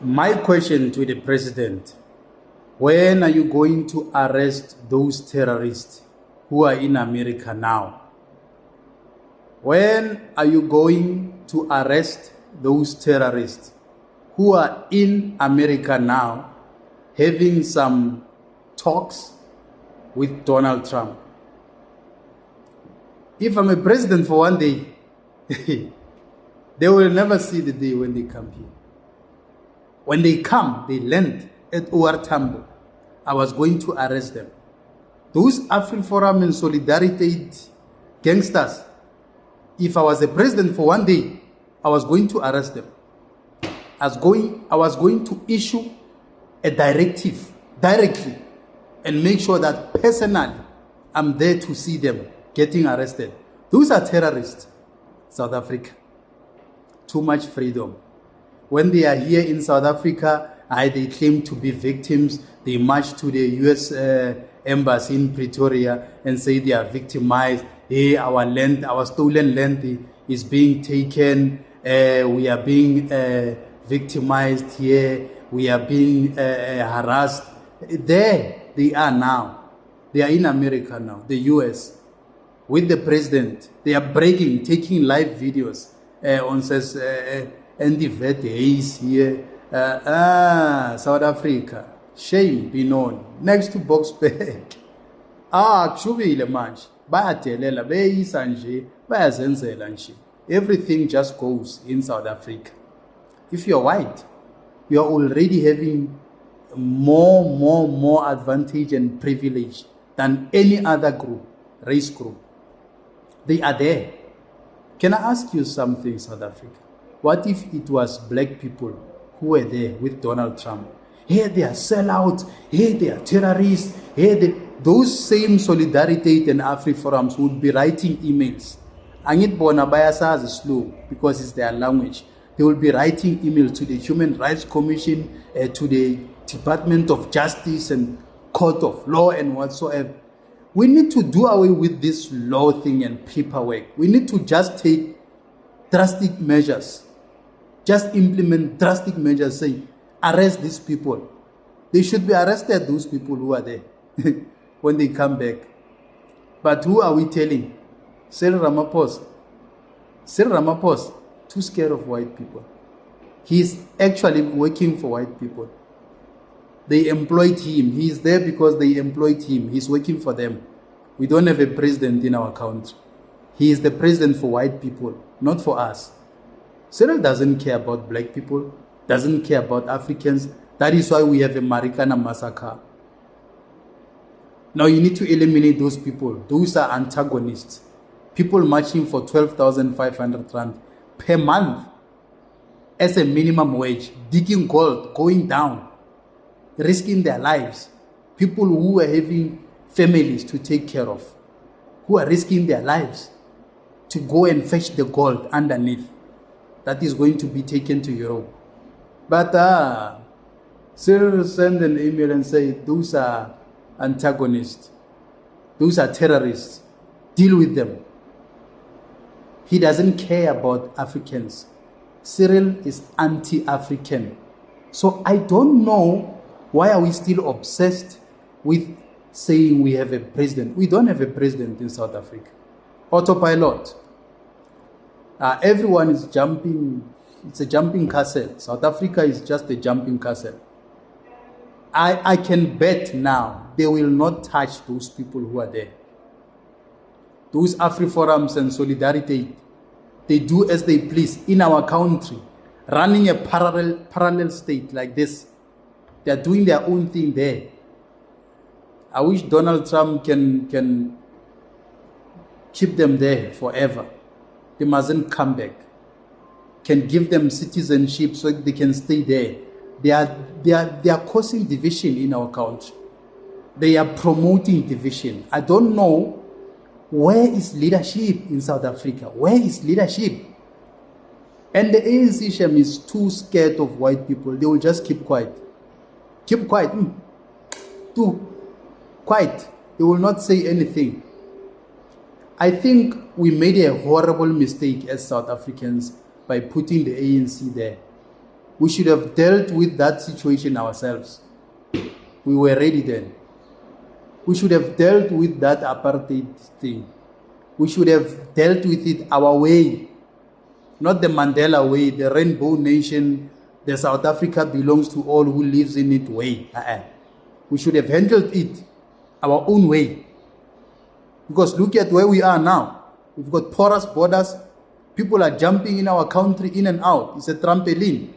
My question to the president, when are you going to arrest those terrorists who are in America now? When are you going to arrest those terrorists who are in America now having some talks with Donald Trump? If I'm a president for one day, they will never see the day when they come here. When they come, they land at OR Tambo. I was going to arrest them. Those Afriforum and Solidariteit gangsters, if I was a president for one day, I was going to arrest them. I was going to issue a directive directly and make sure that personally I'm there to see them getting arrested. Those are terrorists. South Africa. Too much freedom. When they are here in South Africa, they claim to be victims. They march to the U.S. Embassy in Pretoria and say they are victimized. Hey, our land, our stolen land is being taken. We are being victimized here. We are being harassed. There they are now. They are in America now, the U.S. with the president. They are breaking, taking live videos on says Andy Vet is here. South Africa. Shame be known. Next to Boxback. Kushubile manje. Bayadelela beyisa nje, bayazenzela nje. Everything just goes in South Africa. If you're white, you are already having more advantage and privilege than any other group, race group. They are there. Can I ask you something, South Africa? What if it was black people who were there with Donald Trump? Here they are sellouts, here they are terrorists, those same Solidariteit and Afriforums would be writing emails. Angit bona bayasazi slow because it's their language. They will be writing emails to the Human Rights Commission, to the Department of Justice and Court of Law and whatsoever. We need to do away with this law thing and paperwork. We need to just take drastic measures. Just implement drastic measures, say, arrest these people. They should be arrested, those people who are there, when they come back. But who are we telling? Cyril Ramaphosa. Cyril Ramaphosa, too scared of white people. He's actually working for white people. They employed him. He's there because they employed him. He's working for them. We don't have a president in our country. He is the president for white people, not for us. Cyril doesn't care about black people, doesn't care about Africans. That is why we have a Marikana massacre. Now you need to eliminate those people. Those are antagonists. People marching for 12,500 rand per month as a minimum wage, digging gold, going down, risking their lives. People who are having families to take care of, who are risking their lives to go and fetch the gold underneath that is going to be taken to Europe. But Cyril send an email and say, those are antagonists. Those are terrorists. Deal with them. He doesn't care about Africans. Cyril is anti-African. So I don't know why are we still obsessed with saying we have a president. We don't have a president in South Africa. Autopilot. Everyone is jumping. It's a jumping castle. South Africa is just a jumping castle. I can bet now they will not touch those people who are there. Those Afriforums and Solidarity, they do as they please in our country, running a parallel state like this. They are doing their own thing there. I wish Donald Trump can keep them there forever. They mustn't come back. Can give them citizenship so they can stay there. They are causing division in our country. They are promoting division. I don't know where is leadership in South Africa. Where is leadership? And the ANC sham is too scared of white people. They will just keep quiet. Keep quiet. Too quiet. They will not say anything. I think we made a horrible mistake as South Africans by putting the ANC there. We should have dealt with that situation ourselves. We were ready then. We should have dealt with that apartheid thing. We should have dealt with it our way, not the Mandela way, the Rainbow Nation, the South Africa belongs to all who lives in it way. We should have handled it our own way. Because look at where we are now. We've got porous borders. People are jumping in our country in and out. It's a trampoline.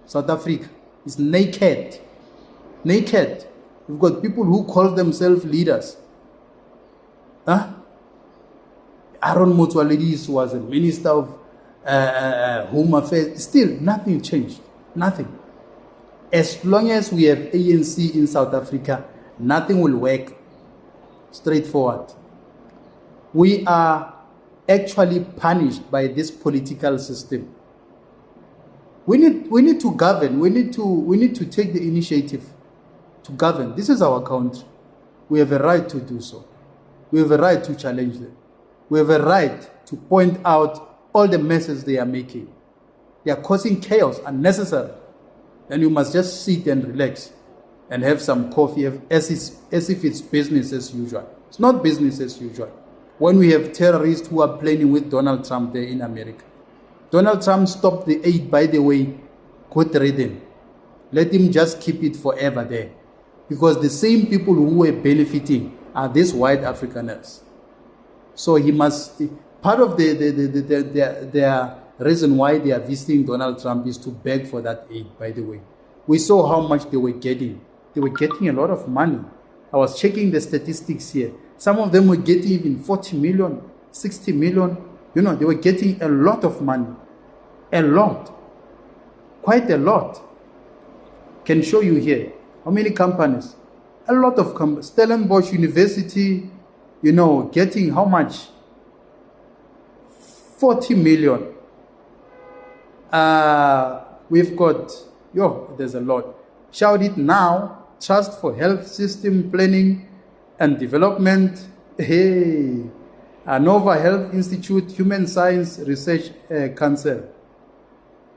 South Africa is naked. Naked. We've got people who call themselves leaders. Aaron Motsoaledi was a minister of Home Affairs. Still, nothing changed. Nothing. As long as we have ANC in South Africa, nothing will work. Straightforward. We are actually punished by this political system. We need to govern. We need to take the initiative to govern. This is our country. We have a right to do so. We have a right to challenge them. We have a right to point out all the messes they are making. They are causing chaos unnecessary. And you must just sit and relax and have some coffee as if it's business as usual. It's not business as usual. When we have terrorists who are planning with Donald Trump there in America. Donald Trump stopped the aid, by the way, quit reading. Let him just keep it forever there. Because the same people who were benefiting are these white Afrikaners. So he must, part of their reason why they are visiting Donald Trump is to beg for that aid, by the way. We saw how much they were getting. They were getting a lot of money. I was checking the statistics here. Some of them were getting even 40 million, 60 million. You know, they were getting a lot of money. A lot. Quite a lot. Can show you here. How many companies? A lot of companies. Stellenbosch University, you know, getting how much? 40 million. We've got, there's a lot. Shout it now. Trust for Health System Planning and Development. Hey. Nova Health Institute, Human Science Research Council.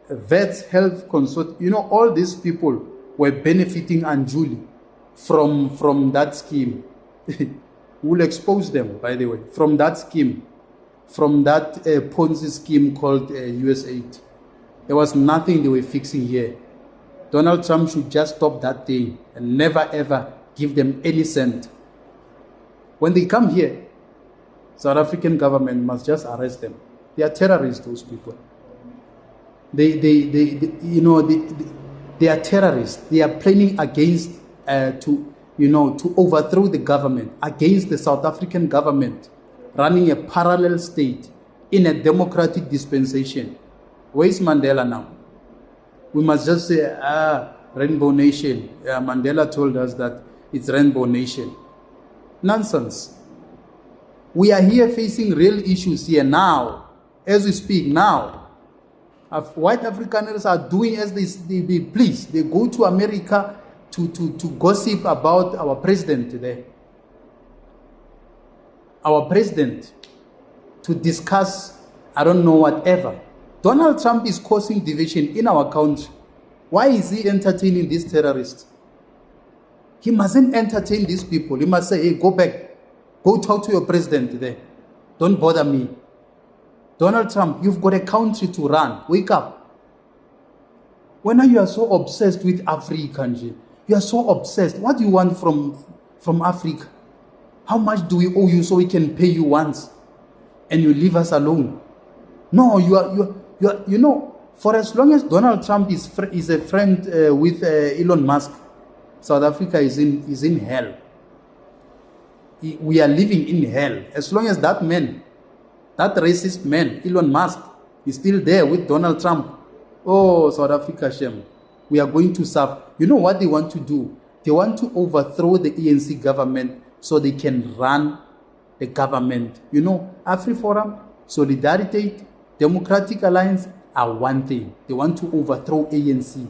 Vets Health Consult. You know, all these people were benefiting unduly from that scheme. We'll expose them, by the way, from that scheme, from that Ponzi scheme called USAID. There was nothing they were fixing here. Donald Trump should just stop that thing and never ever give them any cent. When they come here, South African government must just arrest them. They are terrorists, those people. They are terrorists. They are planning against to overthrow the government, against the South African government, running a parallel state in a democratic dispensation. Where is Mandela now? We must just say, Rainbow Nation. Mandela told us that it's Rainbow Nation. Nonsense. We are here facing real issues here now, as we speak now. White Afrikaners are doing as they please. They go to America to gossip about our president there. Our president, to discuss, I don't know, whatever. Donald Trump is causing division in our country. Why is he entertaining these terrorists? He mustn't entertain these people. He must say, hey, go back. Go talk to your president there. Don't bother me. Donald Trump, you've got a country to run. Wake up. When you are so obsessed with Africa, you are so obsessed. What do you want from Africa? How much do we owe you so we can pay you once and you leave us alone? No, you are, for as long as Donald Trump is a friend with Elon Musk, South Africa is in hell. We are living in hell. As long as that man, that racist man, Elon Musk, is still there with Donald Trump. Oh, South Africa, shame. We are going to suffer. You know what they want to do? They want to overthrow the ANC government so they can run the government. You know, Afriforum Solidariteit, Democratic Alliance are one thing. They want to overthrow ANC.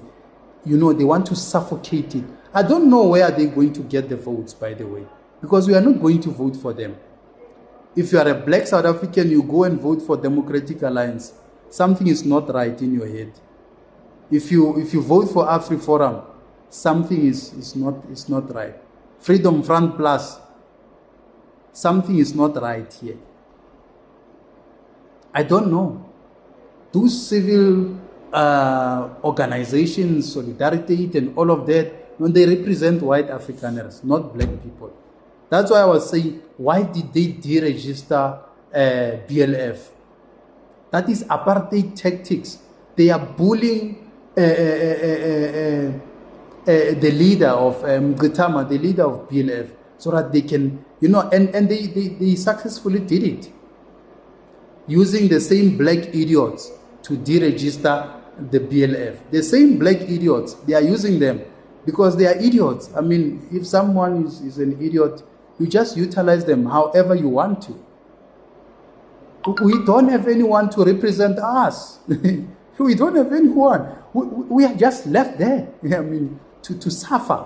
You know, they want to suffocate it. I don't know where they're going to get the votes, by the way, because we are not going to vote for them. If you are a black South African, you go and vote for Democratic Alliance. Something is not right in your head. if you vote for Afriforum, something is not right. Freedom Front Plus, something is not right here. I don't know. Those civil organizations, Solidariteit and all of that, when they represent white Afrikaners, not black people. That's why I was saying, why did they deregister BLF? That is apartheid tactics. They are bullying the leader of Gitama, the leader of BLF, so that they can, and they successfully did it, using the same black idiots to deregister the BLF. The same black idiots, they are using them because they are idiots. I mean, if someone is an idiot, you just utilize them however you want to. We don't have anyone to represent us. We don't have anyone. We are just left there. I mean, to suffer.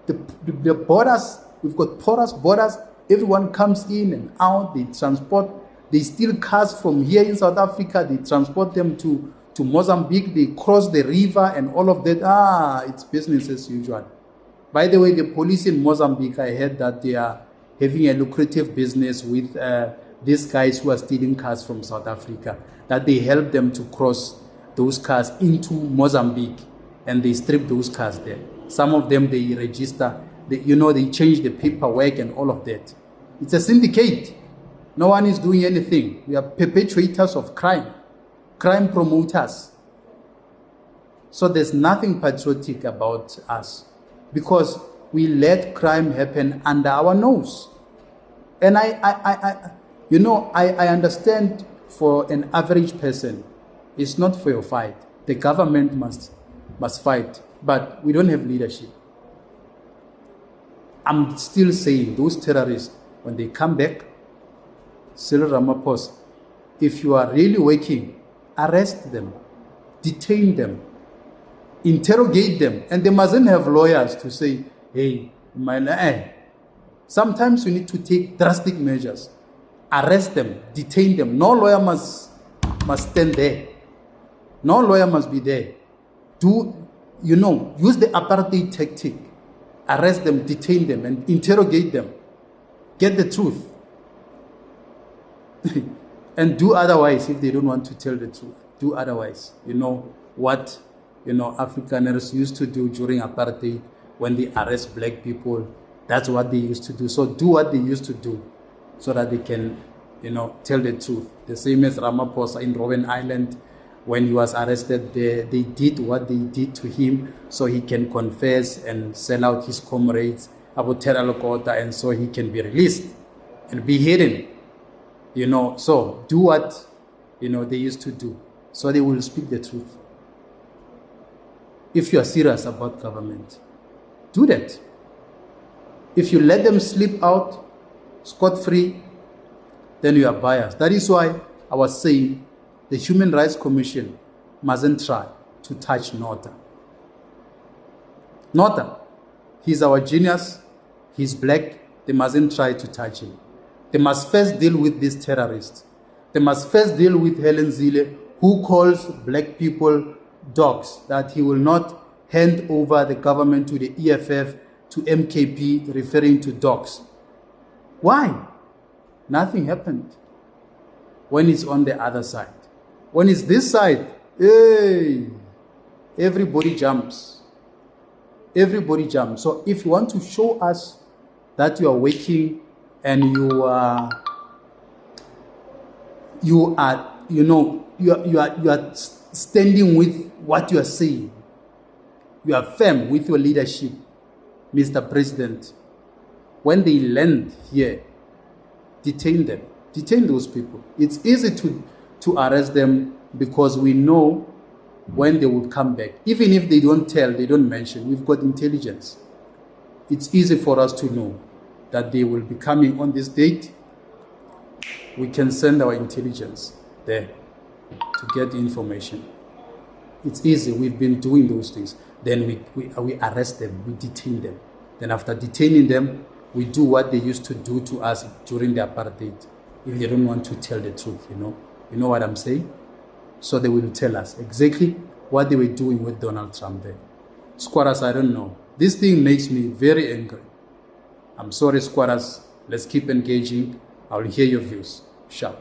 The borders, we've got porous borders. Everyone comes in and out. They transport. They steal cars from here in South Africa. They transport them to Mozambique. They cross the river and all of that. It's business as usual. By the way, the police in Mozambique, I heard that they are having a lucrative business with these guys who are stealing cars from South Africa, that they help them to cross those cars into Mozambique, and they strip those cars there. Some of them, they register, they change the paperwork and all of that. It's a syndicate. No one is doing anything. We are perpetrators of crime promoters. So there's nothing patriotic about us, because we let crime happen under our nose. And I understand, for an average person, it's not for your fight. The government must fight, but we don't have leadership. I'm still saying, those terrorists, when they come back, Cyril Ramaphosa, if you are really working, arrest them, detain them, interrogate them, and they mustn't have lawyers to say, hey, sometimes you need to take drastic measures. Arrest them, detain them. No lawyer must stand there. No lawyer must be there. Use the apartheid tactic. Arrest them, detain them, and interrogate them. Get the truth. And do otherwise if they don't want to tell the truth. Do otherwise. What Afrikaners used to do during apartheid when they arrest black people. That's what they used to do. So do what they used to do, so that they can, tell the truth. The same as Ramaphosa in Robben Island, when he was arrested there, they did what they did to him so he can confess and sell out his comrades, Abu Teralokota, and so he can be released and be hidden. So do what, they used to do, so they will speak the truth. If you are serious about government, do that. If you let them slip out scot-free, then you are biased. That is why I was saying the Human Rights Commission mustn't try to touch Nota. Nota, he's our genius, he's black, they mustn't try to touch him. They must first deal with these terrorists. They must first deal with Helen Zille, who calls black people dogs, that he will not hand over the government to the EFF, to MKP, referring to dogs. Why? Nothing happened. When it's on the other side. When it's this side, hey, everybody jumps. Everybody jumps. So if you want to show us that you are working and you are standing with what you are saying, you are firm with your leadership, Mr. President, when they land here, detain them. Detain those people. It's easy to arrest them because we know when they will come back. Even if they don't tell, they don't mention, we've got intelligence. It's easy for us to know that they will be coming on this date. We can send our intelligence there to get information. It's easy. We've been doing those things. Then we arrest them, we detain them. Then after detaining them, we do what they used to do to us during the apartheid. If they don't want to tell the truth, you know what I'm saying? So they will tell us exactly what they were doing with Donald Trump there. Squatters, I don't know. This thing makes me very angry. I'm sorry, squatters. Let's keep engaging. I'll hear your views. Ciao.